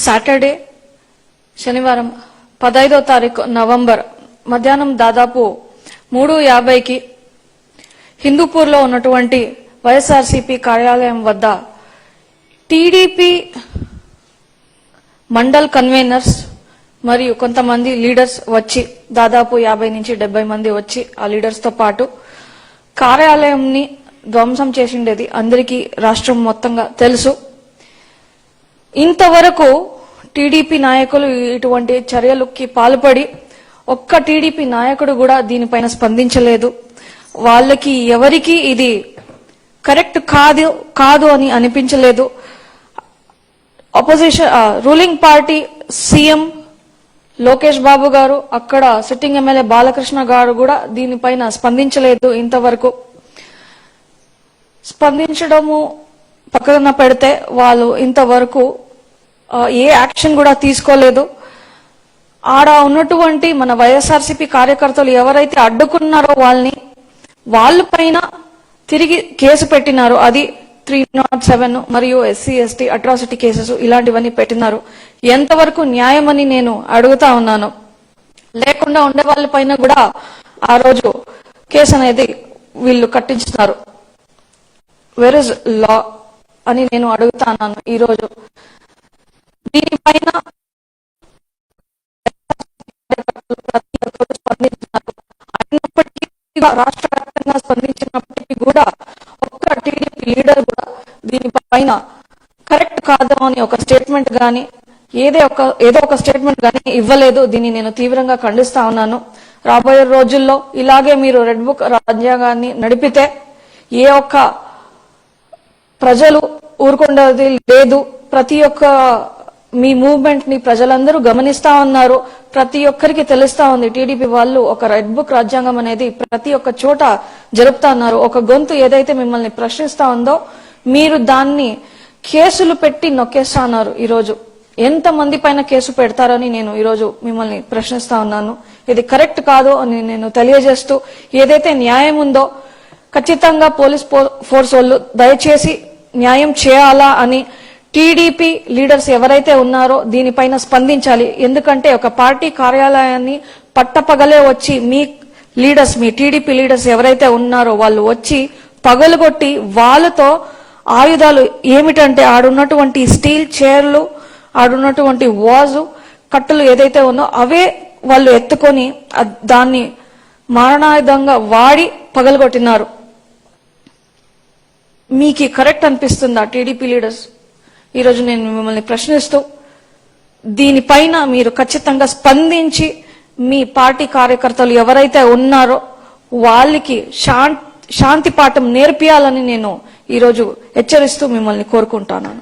Saturday శనివారం 15వ తారీఖు నవంబర్ మధ్యాహ్నం దాదాపు 3:50కి హిందూపూర్లో ఉన్నటువంటి వైఎస్ఆర్సీపీ కార్యాలయం వద్ద టీడీపీ మండల్ కన్వీనర్స్ మరియు కొంతమంది లీడర్స్ వచ్చి దాదాపు 50 నుంచి 70 మంది వచ్చి ఆ లీడర్స్ తో పాటు కార్యాలయంని ధ్వంసం చేసిండేది అందరికీ రాష్ట్రం మొత్తంగా తెలుసు. ఇంతవరకు టీడీపీ నాయకులు ఇటువంటి చర్యలకి పాల్పడి ఒక్క టీడీపీ నాయకుడు కూడా దీనిపైన స్పందించలేదు. వాళ్ళకి ఎవరికి ఇది కరెక్ట్ కాదు అని అనిపించలేదు. Opposition ruling party CM Lokesh Babu గారు, అక్కడ సిట్టింగ్ ఎమ్మెల్యే బాలకృష్ణ గారు కూడా దీనిపైన స్పందించలేదు. ఇంతవరకు స్పందించడము పక్కన పెడితే వాళ్ళు ఇంతవరకు ఏ యాక్షన్ కూడా తీసుకోలేదు. ఆడ ఉన్నటువంటి మన వైఎస్ఆర్సీపీ కార్యకర్తలు ఎవరైతే అడ్డుకున్నారో వాళ్ళ పైన తిరిగి కేసు పెట్టినారు. అది 307 మరియు SC/ST అట్రాసిటీ కేసెస్ ఇలాంటివన్నీ పెట్టినారు. ఎంతవరకు న్యాయమని నేను అడుగుతా ఉన్నాను. లేకుండా ఉండే వాళ్ళ పైన కూడా ఆ రోజు కేసు అనేది వీళ్ళు కట్టించున్నారు. వేర్ ఇస్ లా అని నేను అడుగుతా ఉన్నాను. ఈ రోజు దీనిపైన ప్రతి ఒక్కరు స్పందించినారు. అయినప్పటికీ రాష్ట్ర వ్యాప్తంగా స్పందించినప్పటికీ కూడా ఒక్క టీడీపీ లీడర్ కూడా దీనిపైన కరెక్ట్ కాదు అని ఒక స్టేట్మెంట్ గాని ఏదో ఒక స్టేట్మెంట్ గాని ఇవ్వలేదు. దీన్ని నేను తీవ్రంగా ఖండిస్తా ఉన్నాను. రాబోయే రోజుల్లో ఇలాగే మీరు రెడ్ బుక్ రాజ్యాంగాన్ని నడిపితే ఏ ఒక్క ప్రజలు ఊరుకుండేది లేదు. ప్రతి ఒక్క మీ మూవ్మెంట్ ని ప్రజలందరూ గమనిస్తా ఉన్నారు. ప్రతి ఒక్కరికి తెలుస్తా ఉంది టీడీపీ వాళ్ళు ఒక రెడ్ బుక్ రాజ్యాంగం అనేది ప్రతి ఒక్క చోట జరుపుతా ఉన్నారు. ఒక గొంతు ఏదైతే మిమ్మల్ని ప్రశ్నిస్తా ఉందో మీరు దాన్ని కేసులు పెట్టి నొక్కేస్తా ఉన్నారు. ఈరోజు ఎంత మంది పైన కేసు పెడతారని నేను ఈరోజు మిమ్మల్ని ప్రశ్నిస్తా ఉన్నాను. ఇది కరెక్ట్ కాదు అని నేను తెలియజేస్తూ ఏదైతే న్యాయం ఉందో ఖచ్చితంగా పోలీస్ ఫోర్స్ వాళ్ళు దయచేసి న్యాయం చేయాలా అని టీడీపీ లీడర్స్ ఎవరైతే ఉన్నారో దీనిపైన స్పందించాలి. ఎందుకంటే ఒక పార్టీ కార్యాలయాన్ని పట్టపగలే వచ్చి మీ టీడీపీ లీడర్స్ ఎవరైతే ఉన్నారో వాళ్ళు వచ్చి పగలగొట్టి వాళ్ళతో ఆయుధాలు ఏమిటంటే ఆడున్నటువంటి స్టీల్ చైర్లు, ఆడున్నటువంటి వాజు కట్టలు ఏదైతే ఉందో అవే వాళ్ళు ఎత్తుకొని దాన్ని మారణాయుధంగా వాడి పగలగొట్టినారు. మీకు కరెక్ట్ అనిపిస్తుందా టీడీపీ లీడర్స్? ఈరోజు నేను మిమ్మల్ని ప్రశ్నిస్తూ దీనిపైన మీరు ఖచ్చితంగా స్పందించి మీ పార్టీ కార్యకర్తలు ఎవరైతే ఉన్నారో వాళ్ళకి శాంతి పాఠం నేర్పియాలని నేను ఈరోజు హెచ్చరిస్తూ మిమ్మల్ని కోరుకుంటున్నాను.